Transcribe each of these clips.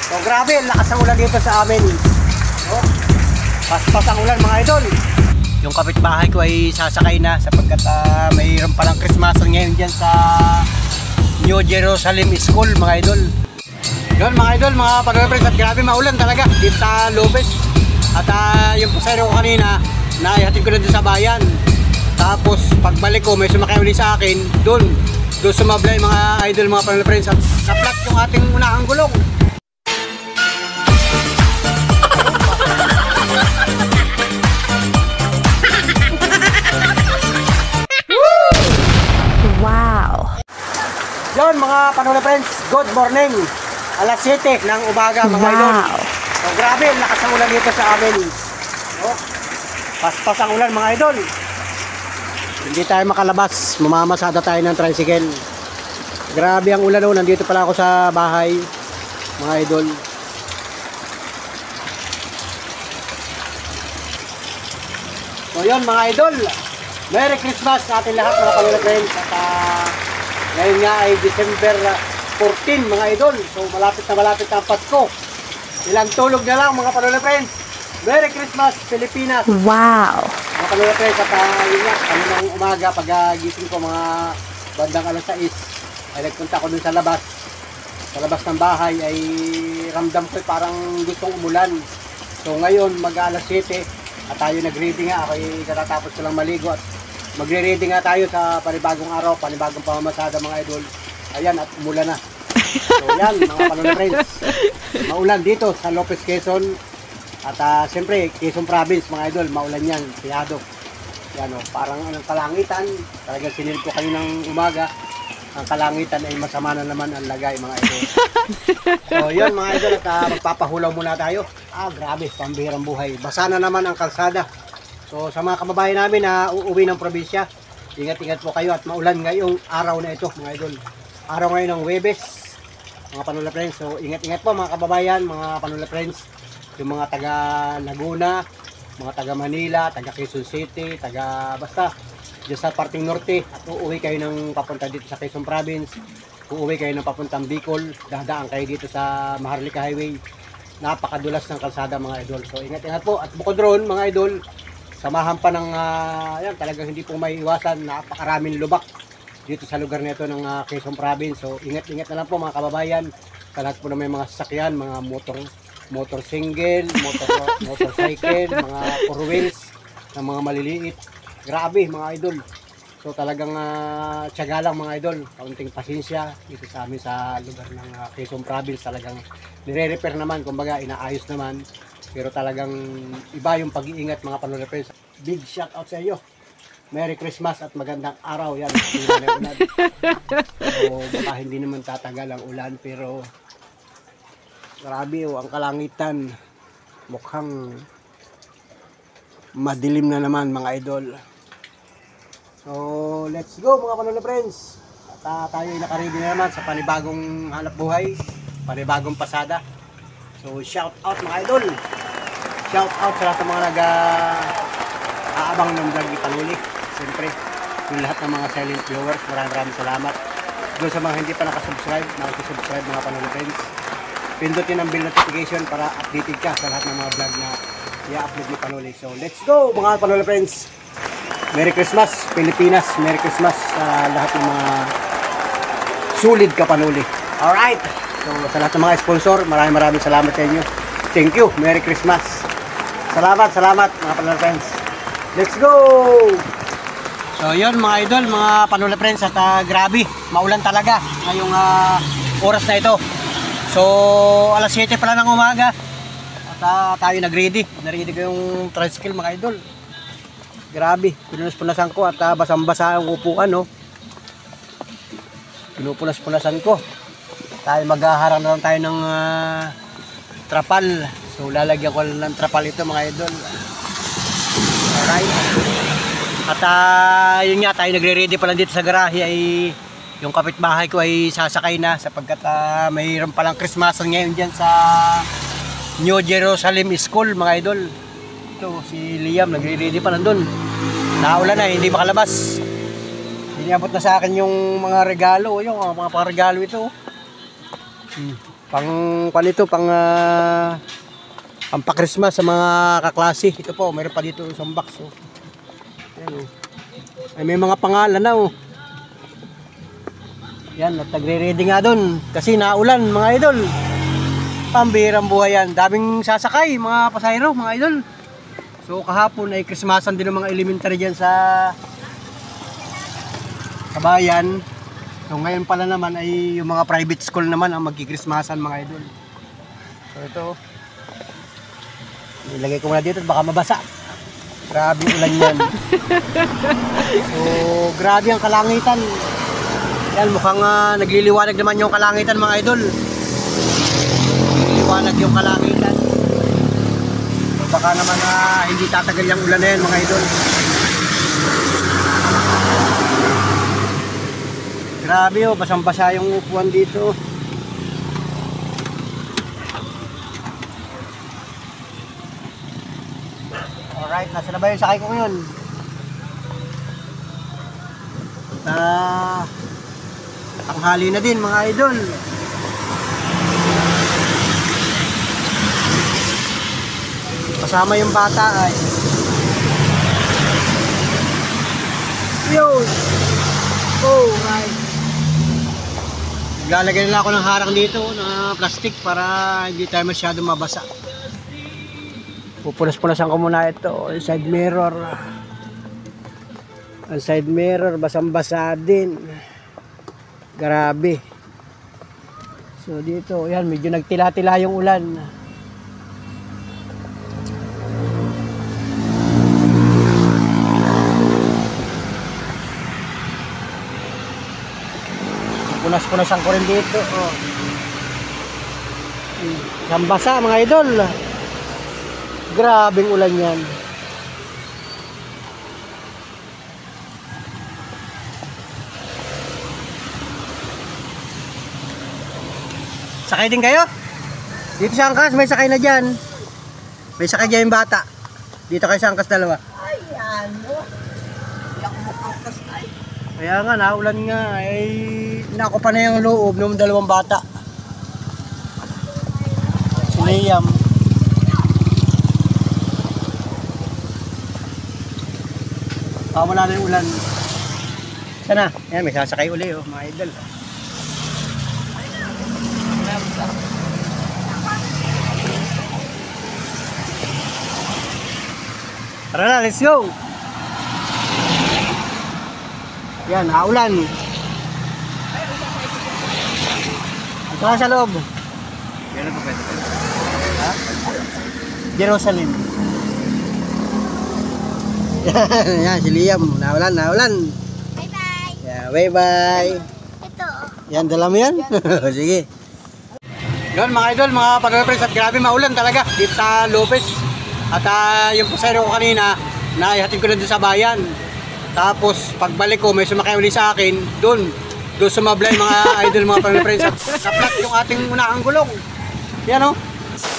So grabe, lakas ng ulan dito sa amin. Oh, paspas ang ulan mga idol. Yung kapitbahay ko ay sasakay na sapagkat mayroon palang Christmasan ngayon dyan sa New Jerusalem School mga idol. Yun mga idol, mga pag-reference at grabe maulan talaga dito sa Lopez. At yung pasero ko kanina, naihatid ko na dun sa bayan. Tapos pagbalik ko, may sumakay ulit sa akin, doon sumablay mga idol, mga pag-reference at na-flat yung ating unahang gulong. Yon mga Panola friends, good morning. Alas 7 ng umaga mga idol. So grabe, lakas ng ulan dito sa amin. Oh, paspas ang ulan mga idol. Hindi tayo makalabas, mamamasada tayo ng tricycle. Grabe ang ulan, nandito pala ako sa bahay mga idol. So yon mga idol, Merry Christmas sa ating lahat mga Panola friends. At ngayon nga ay December 14 mga idol. So malapit na ang Pasko. Ilang tulog na lang mga Panola friends. Merry Christmas Pilipinas. Wow. Mga Panola friends, at yun nga, kaninang umaga pag gising ko mga bandang alas 6 ay nagpunta ko dun sa labas. Sa labas ng bahay ay ramdam ko parang gustong umulan. So ngayon mag alas 7 at tayo nag-ready nga. Ako ay katatapos ko lang maligo at magre-ready nga tayo sa panibagong araw, panibagong pamamasada mga idol. Ayan, at umulan na. So yan mga Panola friends, maulan dito sa Lopez, Quezon. At siyempre Quezon Province mga idol, maulan yan, siyado. Yan o, parang anong kalangitan. Talagang sinilip ko kaninang umaga. Ang kalangitan ay masama na naman ang lagay mga idol. So yun mga idol, at magpapahulaw muna tayo. Grabe, pambihirang buhay. Basa na naman ang kalsada. So sa mga kababayan namin na uuwi ng probinsya, ingat-ingat po kayo at maulan ngayong araw na ito mga idol. Araw ngayon ng Huwebes, mga Panola friends. So ingat-ingat po mga kababayan, mga Panola friends. Yung mga taga Laguna, mga taga Manila, taga Quezon City, taga basta dyan sa parting norte. At uuwi kayo ng papunta dito sa Quezon Province, uuwi kayo ng papuntang Bicol, dadaan kayo dito sa Maharlika Highway. Napakadulas ng kalsada mga idol. So ingat-ingat po at bukod roon mga idol, samahan pa ng yan, talagang hindi po may iwasan, napakaraming lubak dito sa lugar nito ng Quezon Province. So ingat-ingat na lang po mga kababayan sa lahat po na may mga sasakyan, mga motor single, motorcycle, mga four wheels na mga maliliit. Grabe mga idol. So talagang tiyaga lang mga idol, kaunting pasensya dito sa amin sa lugar ng Quezon Province. Talagang nire-repair naman, kumbaga inaayos naman. Pero talagang iba yung pag-iingat mga Panola friends. Big shout out sa iyo. Merry Christmas at magandang araw yan. So baka hindi naman tatagal ang ulan, pero grabe ang kalangitan. Mukhang madilim na naman mga idol. So let's go mga Panola friends. At tayo ay nakaready na naman sa panibagong hanap buhay, panibagong pasada. So shout out mga idol. Shout out sa lahat ng mga nag-aabang ng vlog ni Panuli. Siyempre, yung lahat ng mga silent viewers, maraming salamat. Doon sa mga hindi pa nakasubscribe, nakasubscribe mga Panuli friends. Pindutin ang bell notification para updated ka sa lahat ng mga vlog na i-upload ni Panuli. So let's go mga Panuli friends. Merry Christmas Pilipinas, Merry Christmas sa lahat ng mga sulit ka Panuli. Alright, so sa lahat ng mga sponsor, maraming salamat sa inyo. Thank you, Merry Christmas. Salamat mga Panola friends. Let's go! So yun mga idol, mga Panola friends, at grabe, maulan talaga ngayong oras na ito. So alas 7 pala ng umaga at tayo nag-ready. Na-ready ko yung tricycle mga idol. Grabe, pinunas-punasan ko at basang-basa ang upuan, no? Pinupunas-punasan ko. Tayo maghaharang na lang tayo ng trapal. So lalagyan ko ng trapal ito mga idol. Alright. At yun nga, tayo nagre-ready pa lang dito sa garahe. Ay yung kapitbahay ko ay sasakay na sapagkat mayroon palang Christmasan ngayon dyan sa New Jerusalem School mga idol. Ito si Liam nagre-ready pa nandun. Naulan na, hindi makalabas. Iniabot na sa akin yung mga regalo. Yung mga regalo ito. Pang panito, pa-Christmas sa mga kaklase. Ito po, mayroon pa dito isang box. Oh. Ayan, oh. Ay, may mga pangalan na. Oh. Yan, at nagre-ready nga doon. Kasi naulan, mga idol. Pambihirang buhay yan. Daming sasakay, mga pasahero, mga idol. So kahapon ay Christmasan din ng mga elementary dyan sa bayan. So ngayon pala naman ay yung mga private school naman ang magki-Christmasan, mga idol. So ito, nilagay ko muna dito baka mabasa. Grabe ulan yan. So grabe ang kalangitan. Yan, mukhang nagliliwanag naman yung kalangitan, mga idol. Nagliliwanag yung kalangitan. So baka naman hindi tatagal yung ulan na yan, mga idol. Grabe, oh, basang-basa yung upuan dito. Alright, nasa na ba yung sakay ko ngayon? Tanghali na din, mga idol. Kasama yung bata ay. Yun. Oh, right. Lalagay nila ako ng harang dito na plastic para hindi tayo masyado mabasa. Pupunas-punasan ko muna ito, yung side mirror. Ang side mirror, basang-basa din. Grabe. So dito, yan, medyo nagtila-tila yung ulan. Punas-punasan ko rin dito. Oh. Basang-basa, mga idol. Grabeng ulan yan. Sakay din kayo? Dito sa angkas, may sakay na dyan. May sakay dyan yung bata. Dito kayo sa angkas dalawa. Ay, ano? Hindi ako makangkas ay. Kaya nga, naulan nga. Ay, nako pa na yung loob ng dalawang bata. Si Liam. Wala na yung ulan. Sana? Ayan, may sasakay uli, oh, mga idol. Tara na, let's go! Yan, naulan. Ito ka sa loob. Yan po pwede. Ha? Jerusalem. Yan, si Liam. Naulan, naulan. Bye-bye. Yeah, bye-bye. Ito. Yan, dala mo yan? Sige. Yun, mga idol, mga pag-friends, at grabe maulan talaga dito sa Lopez. At yung pasero ko kanina, naihatid ko na doon sa bayan. Tapos pagbalik ko, may sumakay uli sa akin, doon sumablay mga idol, mga pag-friends. At na-flat yung ating unahang gulong. Yan, o.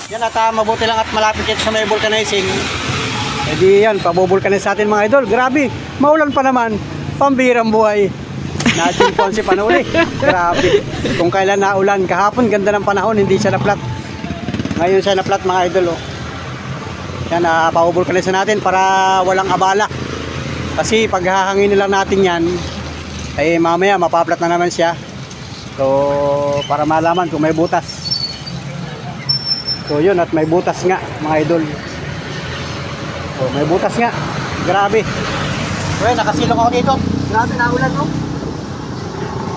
Yan, at mabuti lang at malapit ito sa may vulcanizing. E di yan, pabubulkanize sa atin, mga idol. Grabe, maulan pa naman. Pambirang buhay. Natimpuan si Panuli. Grabe. Kung kailan naulan, kahapon ganda ng panahon, hindi siya na-flat. Ngayon siya na-flat, mga idol, oh. Yan, pabubulkanize natin para walang abala. Kasi pag hahangin lang natin yan, ay mamaya mapaplat na naman siya. So, para malaman kung may butas. So, yun, at may butas nga, mga idol. So, may butas nga. Grabe. Well, nakasilong ako dito. Grabe, naulan, no?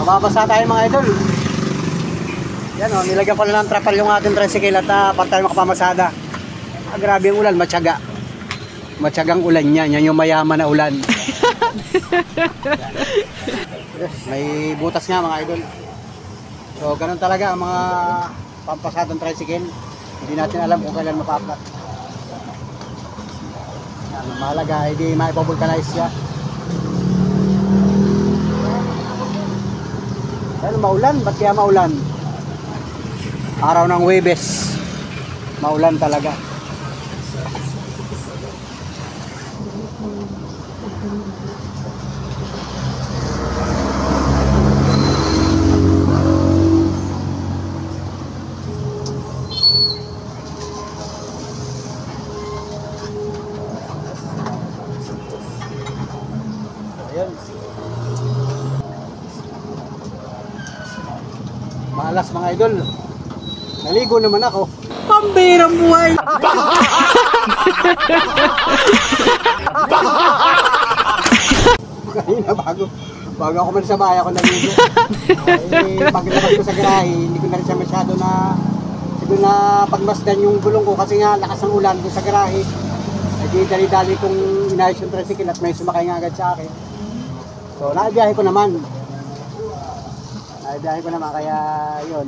Mababasa tayo, mga idol. Yan, oh, nilagyan ko na ng trapal yung ating tricycle at para tayo makapamasada. Grabe yung ulan, matyaga. Matyagang ulan yan. Yan yung mayaman na ulan. Yes, may butas nga, mga idol. So, ganun talaga ang mga pampasadang tricycle. Hindi natin alam kung kailan mapaplat. Yan, mahalaga, hindi maipabulkanize siya. Yan, maulan. Ba't kaya maulan? Araw ng Huwebes. Maulan talaga. alas mga idol. Naligo naman ako. Pambirang buhay! Kanina bago ako man sa bahay ako naligo. Paglabas ko sa garahe, hindi ko na rin siya masyado na siguro na pagmasdan yung gulong ko kasi nga lakas ng ulan doon sa garahe. Hindi dali-dali kong inayos yung tricycle at may sumakay nga agad sa akin. So naibiyahe ko naman. Kaya yun.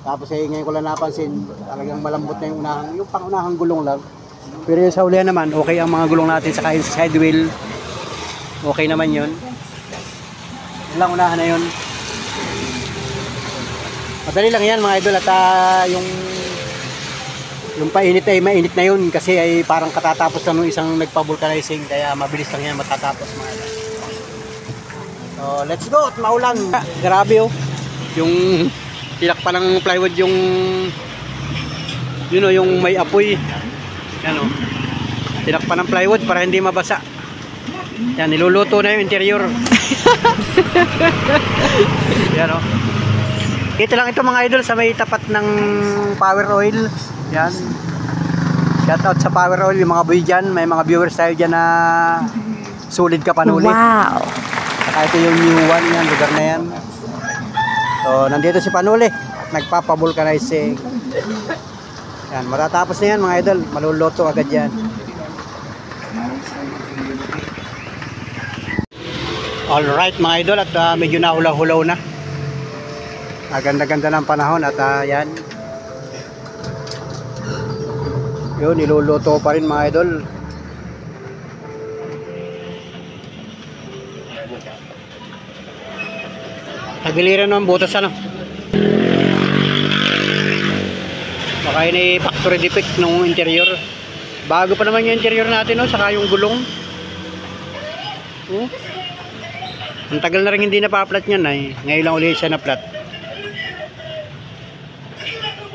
Tapos ngayon ko lang napansin, talagang malambot na yung pangunahang gulong lang. Pero yung sa ulihan naman, okay ang mga gulong natin sa side wheel. Okay naman yun. Yun lang, unahan na yun. Madali lang yan mga idol at yung painit ay mainit na yun kasi ay parang katatapos lang ng isang nagpa-vulcanizing kaya mabilis lang yan matatapos mga idol. So let's go at maulan. Grabe oh. Yung tilak pa ng plywood yung yung may apoy. Yan oh. Tilak pa ng plywood para hindi mabasa. Yan, niluluto na yung interior. Yan oh. Ito lang ito mga idol sa may tapat ng Power Oil. Yan. Shout out sa Power Oil, yung mga boy dyan. May mga viewers tayo dyan na sulit ka panuli. Wow! Saka ito yung new one, yan, lugar na yan. So, nandito si Panuli. Nagpapavulcanizing. Yan, matatapos na yan mga idol. Maluluto agad yan. Alright mga idol, at medyo nahulaw-hulaw na. Ganda-ganda ng panahon at yan. Yun, niluluto pa rin mga idol. Tagiliran ng butas ano. Baka yun ay factory defect ng interior. Bago pa naman yung interior natin no, saka yung gulong. Ang tagal na rin hindi napaplat niyan ay. Ngayon lang ulit siya na-plat.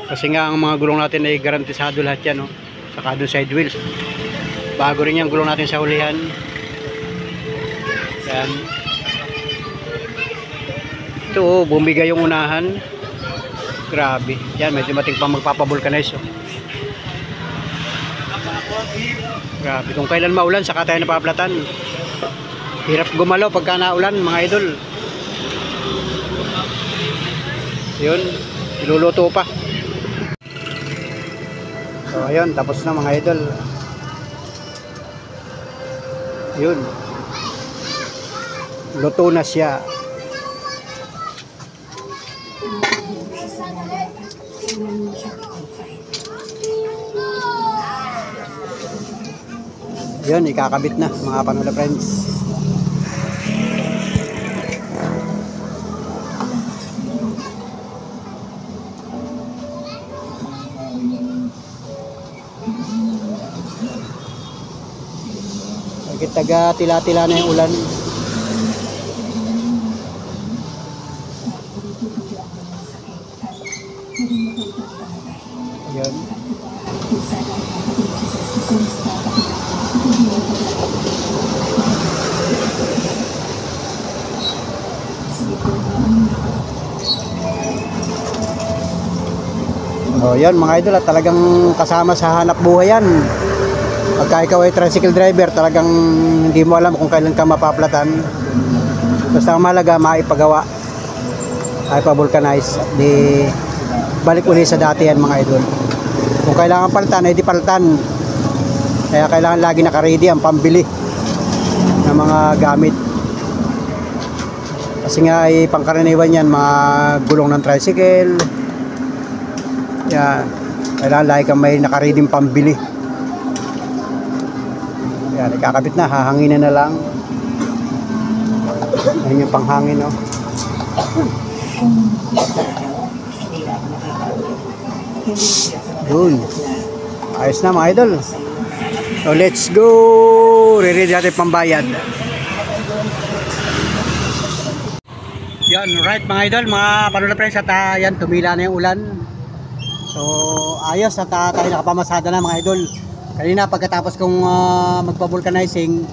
Kasi nga ang mga gulong natin ay garantisado lahat yan no. Saka doon side wheels. Bago rin yung gulong natin sa hulihan. Yan. Ito oh, bumigay yung unahan. Grabe. Yan, medyo mating pa magpapavulcanize oh. Grabe. Kung kailan maulan, saka tayo napaplatan. Hirap gumalaw pagka naulan mga idol. Yun, iluluto pa. So ayun, tapos na mga idol. Yun. Luto na siya. Yun, ikakabit na mga Panula friends. Taga tila-tila na yung ulan. Ayan. Oh, yan mga idol, at talagang kasama sa hanap buhay yan. Pagka ikaw ay tricycle driver, talagang hindi mo alam kung kailan ka mapaplatan. Basta ang mahalaga, maipagawa, ay pa-vulcanize, at di balik ulit sa dati yan mga idol. Kung kailangan palitan, ay di palitan. Kaya kailangan lagi naka-ready ang pambili ng mga gamit. Kasi nga ay pangkaraniwan yan, mga gulong ng tricycle. Yan, kailangan lagi kang may naka-ready pambili. Yan, ikakabit na, hahanginan na lang. Ayun yung panghangin, no? Yun. Ayos na mga idol. So let's go. Ready natin pambayad. Yan, right mga idol, mga Panula friends, at yan, tumila na yung ulan. So ayos at tayo nakapamasada na mga idol. Kanina pagkatapos kong magpa-vulcanizing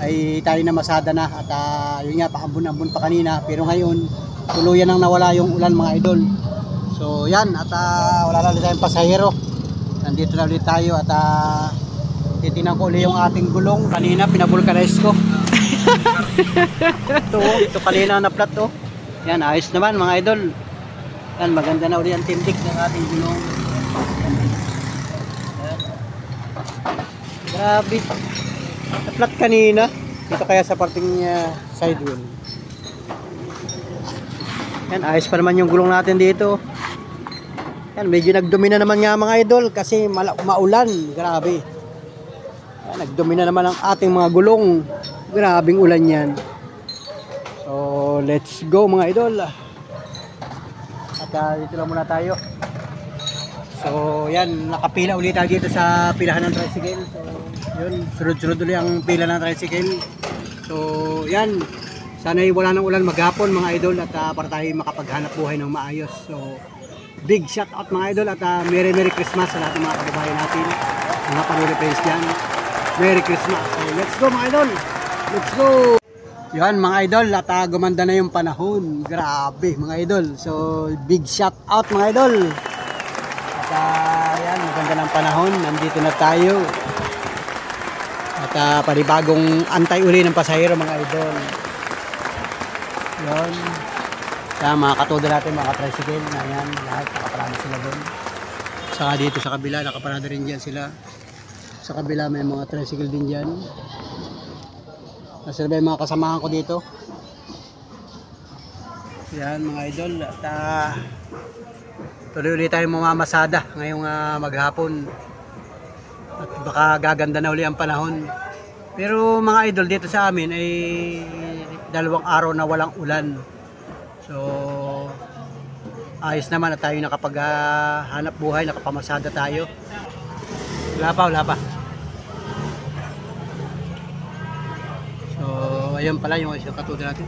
ay tayo na masada na at yun nga, paambun-ambun pa kanina, pero ngayon tuluyan nang nawala yung ulan mga idol. So yan, at wala na ulit tayong pasahero. Nandito na ulit tayo at titingnan ko ulit yung ating gulong. Kanina pinabulkanize ko. ito kanina na plat to. Yan, ayos naman mga idol. Yan, maganda na ulit ang tindik ng ating gulong. Yan. Grabe. Na-flat kanina. Dito kaya sa parting side wheel. Yan, ayos pa naman yung gulong natin dito. Yan, medyo nagdumi na naman nga mga idol kasi maulan. Grabe. Yan, nagdumi na naman ang ating mga gulong. Grabing ulan yan. So, let's go mga idol. At dito lang muna tayo. So, yan, nakapila ulit tayo dito sa pilahan ng tricycle. So, yun, sunod-sunod ulit ang pila ng tricycle. So, yan, sana'y wala nang ulan maghapon mga idol at para tayo makapaghanap buhay ng maayos. So, big shout out mga idol at Merry Christmas sa lahat ng mga kababayan natin. Mga Panuli friends dyan. Merry Christmas. So, let's go mga idol. Let's go. Yan mga idol at gumanda na yung panahon. Grabe mga idol. So, big shout out mga idol. At yan, maganda ng panahon. Nandito na tayo. At panibagong antay uli ng pasahero mga idol. Yan. Kaya mga katuda natin, mga tricycle na yan. Lahat nakaparada sila doon. Saka dito sa kabila, nakaparada rin dyan sila. Sa kabila may mga tricycle din dyan. Nasa yung mga kasamahan ko dito. Yan mga idol. At tuloy ulit tayo mamamasada ngayong maghapon. At baka gaganda na uli ang panahon. Pero mga idol, dito sa amin ay 2 araw na walang ulan. So ayos naman at tayo nakapaghanap buhay, nakapamasada tayo. Wala pa. So ayun pala yung isang katuda natin.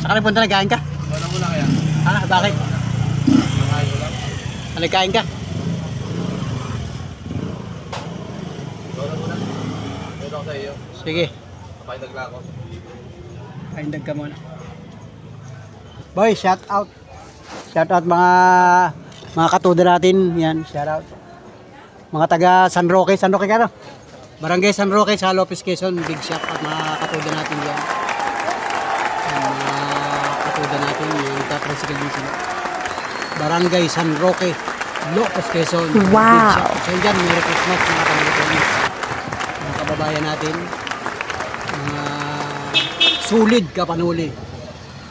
Saan ka punta, nagkain ka? Wala mo na kaya? Bakit? Nagkain ka? Wala mo na. Ito ako sa iyo. Sige. Kapaidag lang ako. Kaindag ka muna. Boy, shout out. Shout out mga katuda natin. Yan, shout out. Mga taga San Roque. San Roque ka no? Barangay San Roque sa Lopez, Quezon. Big shout out mga katuda natin yan. Mga katuda natin. Yung tatricycle din sila. Barangay San Roque, Lopez, Quezon. Wow! Big shout out sa dyan. Merry Christmas mga Panginoon. Mga kababayan natin. Mga sulit ka Panuli.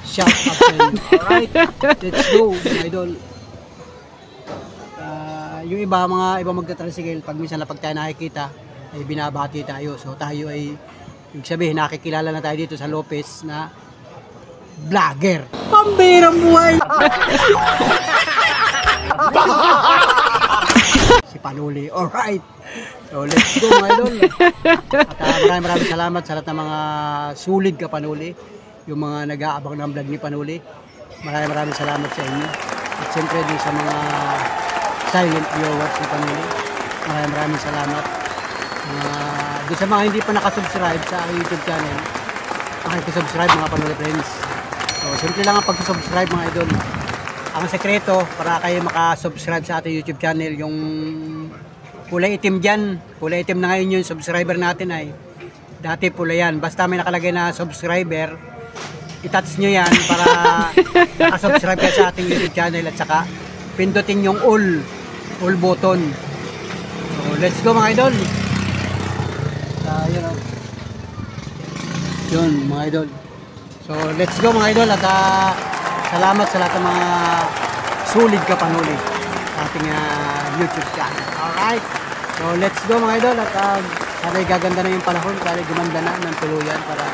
Shout out sa inyo. Alright, let's go mga idol. Yung mga iba magta-tricycle, pag minsan na pag tayo nakikita, ay binabati tayo. So tayo ay, ibig sabihin, nakikilala na tayo dito sa Lopez na vlogger. Pambirang buhay! Si Panuli. Alright. So let's go mga idol. At maraming salamat sa lahat ng mga sulit ka Panuli. Yung mga nag-aabang ng vlog ni Panuli. Maraming salamat sa inyo. At siyempre din sa mga silent viewers ni Panuli. Maraming salamat. Doon sa mga hindi pa nakasubscribe sa YouTube channel, makikisubscribe mga Panuli friends. So simple lang ang pag-subscribe mga idol. Ang sekreto para kayo makasubscribe sa ating YouTube channel, yung kulay itim dyan. Kulay itim na ngayon yung subscriber natin ay. Dati pula yan. Basta may nakalagay na subscriber, i-touch nyo yan para nakasubscribe kayo sa ating YouTube channel at saka pindutin yung all button. So let's go mga idol. Yun mga idol. So let's go mga idol at salamat sa lahat ng mga sulit ka Panuli sa ating YouTube channel. Alright. So let's go mga idol at sana'y gaganda na yung panahon, sana'y gumanda na ng tuluyan para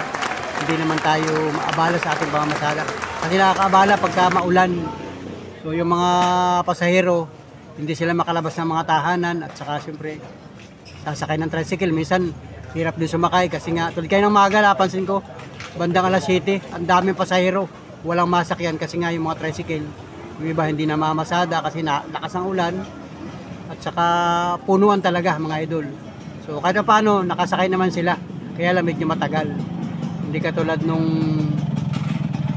hindi naman tayo maabala sa ating pamamasada. Kasi nakakaabala pagka maulan. So yung mga pasahero, hindi sila makalabas ng mga tahanan at saka siyempre sasakay ng tricycle. Minsan hirap din sumakay kasi nga tulad kayo ng maaga, napansin ko bandang alas 7, ang daming pasahero, walang masakyan kasi nga yung mga tricycle, yung iba hindi na mamasada kasi lakas ng ulan at saka punuan talaga mga idol. So kahit paano nakasakay naman sila, kaya lang medyo matagal, hindi katulad nung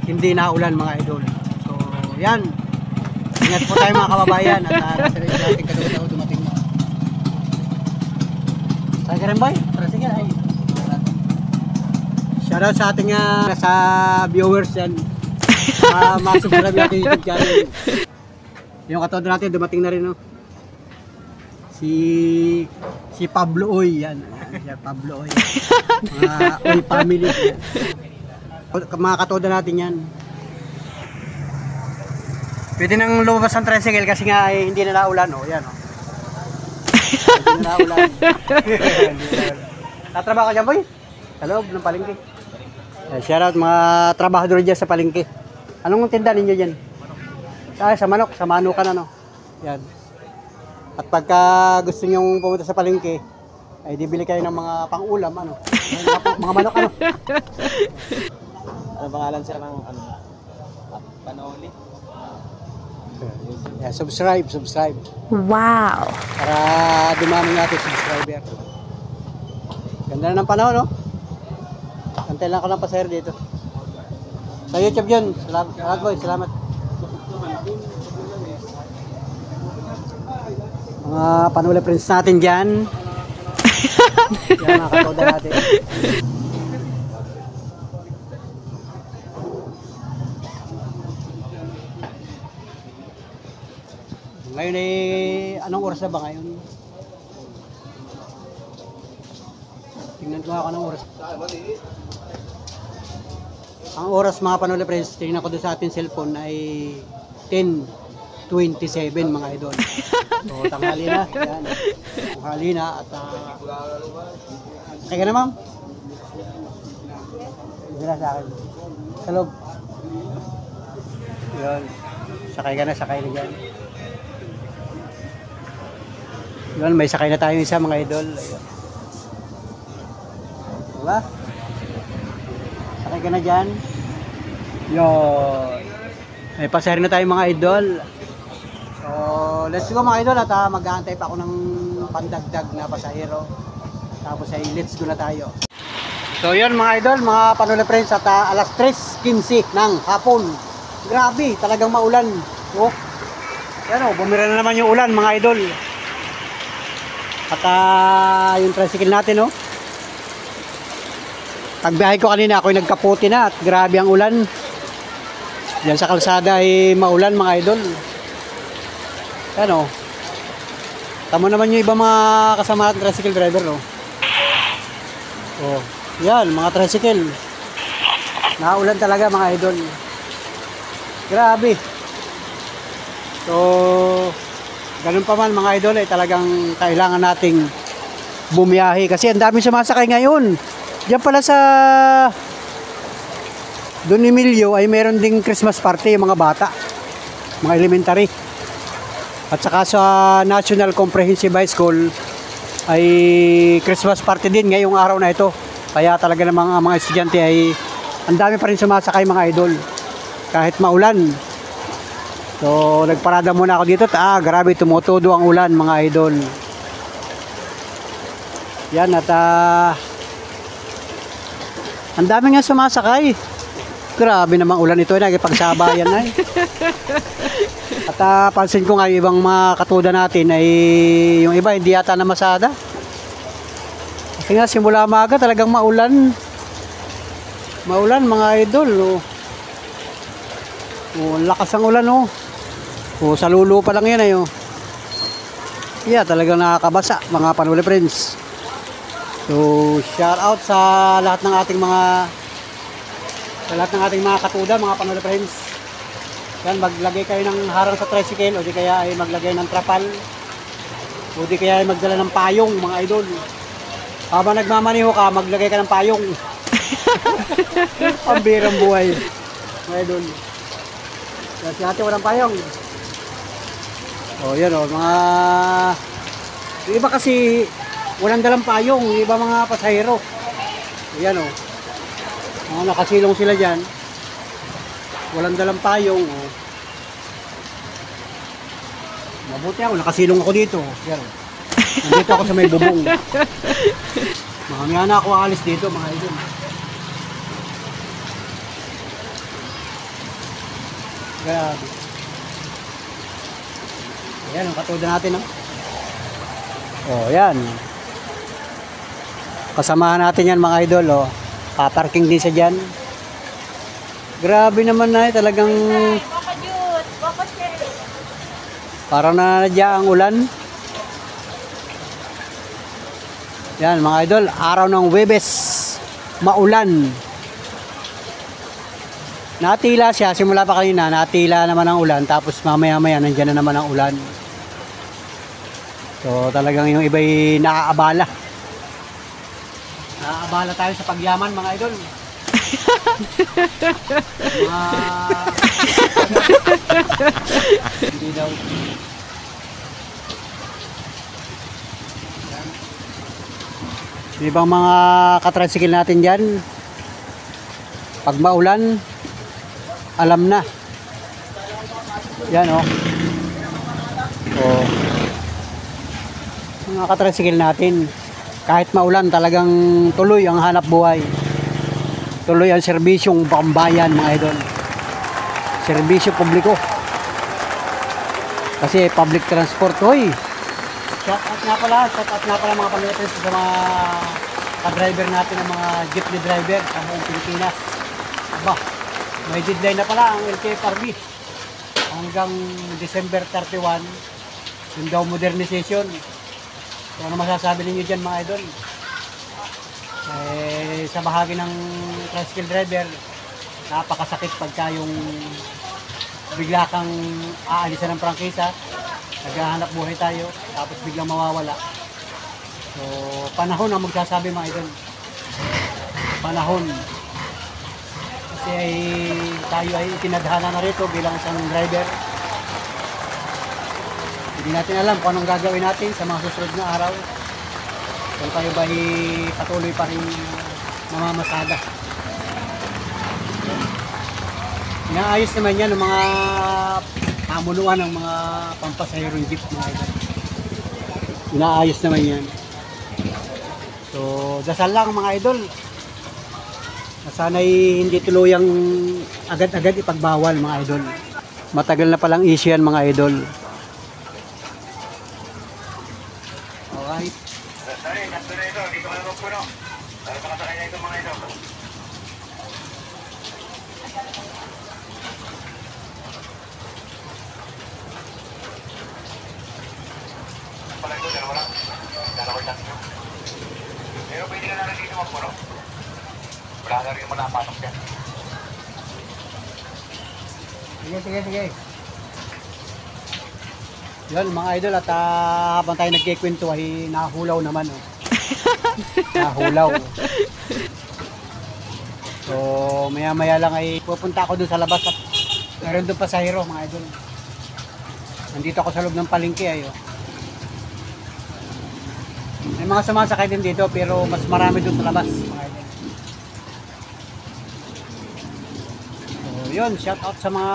hindi na ulan mga idol. So Yan. Ingat po tayo mga kababayan at nasa rin natin kadalaw dumating na. Saan ka rin boy? Tara sige ay. Shoutout sa ating sa viewers yan. Masubscribe natin YouTube channel. Yung katodo natin dumating na rin no. Si Pablo Oy yan. Si Pablo Oy. Mga Oy family. Mga katodo natin yan. Pwede nang lumabas ang tricycle kasi nga ay hindi na naulan oh. Yan oh. Hindi na naulan. Tatrabaho ka dyan boy? Sa loob ng palengke. Shoutout mga trabahador dyan sa palengke. Anong tinda ninyo dyan? Sa manok, sa manukan ano. Yan. At pagka gusto nyong pumunta sa palengke, ay bibili kayo ng mga pang-ulam ano. Mga manok ano. Ano pangalan sir ng ano? Panoli? Yeah, subscribe. Wow! Para dumami natin subscriber. Ganda na ng panahon no? Antay lang ko ng pasahero dito. Sa YouTube yun. Salamat boy, salamat. Mga panula prints natin dyan. Yan mga katoda natin. Ngayon ay anong oras na ba ngayon? Tingnan ko ako ng oras. Ang oras mga panula friends, tingnan ko doon sa ating cellphone ay 10:27 mga idol. So tanghali na. Yan. Tanghali na at kaya na ma'am? Hindi na sa akin. Sa loob. Yun. Sakay ka na, sakay na dyan. Yun, may sakay na tayo isa mga idol. Ayun. Diba? Sakay ka na dyan. Yun. May pasahero na tayo mga idol. So, let's go mga idol at mag-aantay pa ako ng pandagdag na pasahero. Tapos ay let's go na tayo. So yun mga idol, mga panula friends at alas 3:15 ng hapon. Grabe, talagang maulan. Oh. Yan oh, bumira na naman yung ulan mga idol. At yung tricycle natin oh. Pagbiyahe ko kanina ako'y nagkaputi na at grabe ang ulan. Diyan sa kalsada ay maulan mga idol. Yan oh. Tamo naman yung iba mga kasama natin tricycle driver oh. Oh, yan mga tricycle. Naulan talaga mga idol. Grabe. So, ganun pa man mga idol ay talagang kailangan nating bumiyahe kasi ang daming sumasakay ngayon. Diyan pala sa Don Emilio ay meron ding Christmas party yung mga bata, mga elementary. At saka sa National Comprehensive High School ay Christmas party din ngayong araw na ito. Kaya talaga namang mga estudyante ay ang dami pa rin sumasakay mga idol kahit maulan. So nagparada muna ako dito at grabe tumutudo ang ulan mga idol. Yan at ang dami nga sumasakay. Grabe namang ulan ito, nagipagsabayan na eh. At pansin ko nga ibang mga katuda natin ay yung iba hindi yata namasada. Kasi nga simula maga talagang maulan. Maulan mga idol. Oh. Oh, lakas ang ulan oh. Oh, sa lulo pa lang yan ay oh. Yeah, talagang nakakabasa mga panuli friends. So, shout out sa lahat ng ating mga katuda, mga panula friends. Yan, maglagay kayo ng harang sa tricycle o di kaya ay maglagay ng trapal o di kaya ay magdala ng payong mga idol. Habang nagmamaniho ka, maglagay ka ng payong. Pambirang buhay mga idol. Kasi ate walang payong. O yan o, mga yung iba kasi walang dalang payong, yung iba mga pasahero. Yan o. Mga nakasilong sila dyan. Walang dalang payong. O. Mabuti ako, nakasilong ako dito. Yan. Nandito ako sa may bubong. Mamaya na ako aalis dito mga idol. Grabe. Ayan, ang katuda natin, no? Oh, yan. Kasamahan natin yan, mga idol, oh. Paparking din siya dyan. Grabe naman na, talagang parang nanadya ang ulan. Yan, mga idol, araw ng Huwebes, maulan. Natila siya, simula pa kanina, natila naman ang ulan, tapos mamaya-maya nandiyan na naman ang ulan. So talagang yung iba'y naaabala. Naaabala tayo sa pagyaman, mga idol. Hindi daw. Di bang mga katricycle natin dyan, pag maulan, alam na. Yan, oh. Oh. Mga katricycle natin, kahit maulan, talagang tuloy ang hanap buhay. Tuloy ang serbisyong pambayan, mga idol. Serbisyo publiko. Kasi public transport, hoy. Shout out nga pala mga pamilya sa mga ka-driver natin, ng mga jeepney driver sa buong Pilipinas. Aba, may deadline na pala ang LTFRB. Hanggang December 31, yung daw modernization. So, ano masasabi ninyo dyan, mga idol? Sa bahagi ng tricycle driver, napakasakit pagka yung bigla kang aalisan ng prangkisa, naghahanap buhay tayo, tapos biglang mawawala. So, panahon ang magsasabi, mga idol. Panahon. Kasi tayo ay itinadhana na rito bilang isang driver. Hindi natin alam kung anong gagawin natin sa mga susunod na araw. Kung tayo ba patuloy pa rin namamasada. Inaayos naman yan ng mga pamunuan ng mga pampasahero jeep, mga idol. Inaayos naman yan. So, dasal lang, mga idol. Sana'y hindi tuluyang agad-agad ipagbawal, mga idol. Matagal na palang issue yan, mga idol. Alright. Dito ka na magpuno. Para makasakay na ito, mga ito. Pala ito, dalawa lang. Dalawa lang. Pero pwede ka na rin dito magpuno. Wala na rin mo napasok dyan. Sige. Yan, mga idol, at habang tayo nagkikwento ay nahulaw naman. Oh. Nahulaw. So, maya-maya lang ay pupunta ako dun sa labas at meron dun pasahero, mga idol. Nandito ako sa loob ng palengke ay. Oh. May mga sumasakay din dito pero mas marami dun sa labas, mga idol. So, yun, shout out sa mga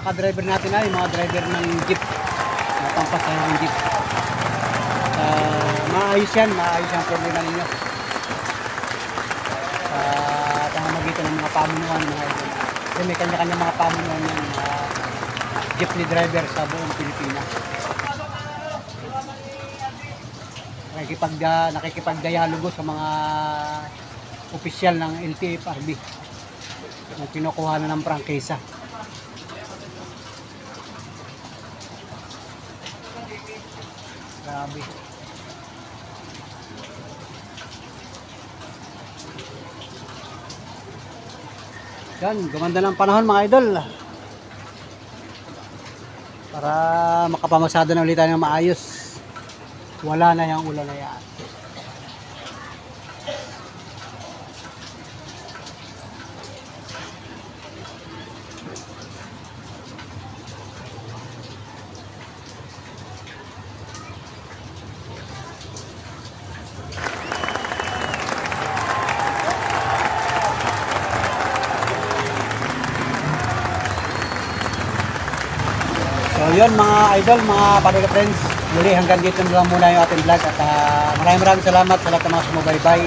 ka-driver natin ay, mga driver ng jeep. Pampasahero ng jeep. Maayos yan problema ninyo. Pangamagitan ng mga pamunuan, mga idol. Kasi may kanya-kanya mga pamunuan ng jeepney driver sa buong Pilipinas. Nakikipagdialogo sa mga opisyal ng LTFRB na kinukuha na ng prangkisa. Grabe. Yan, gumanda ng panahon, mga idol. Para makapamasada na ulit tayo ng maayos. Wala na yung ulan na yan. So yun, mga idol, mga panood friends, muli hanggang dito na lang muna yung ating vlog at maraming salamat sa lahat ng mga sumubaybay.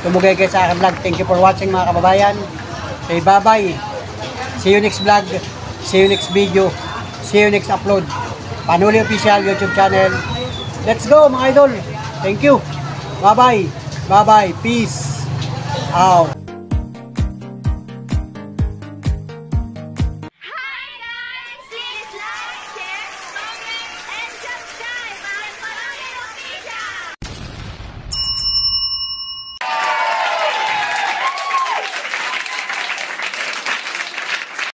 Tumugay kayo sa aking vlog. Thank you for watching, mga kababayan. Say bye-bye. See you next vlog. See you next video. See you next upload. Panuli Official YouTube channel. Let's go mga idol. Thank you. Bye-bye. Bye-bye. Peace out.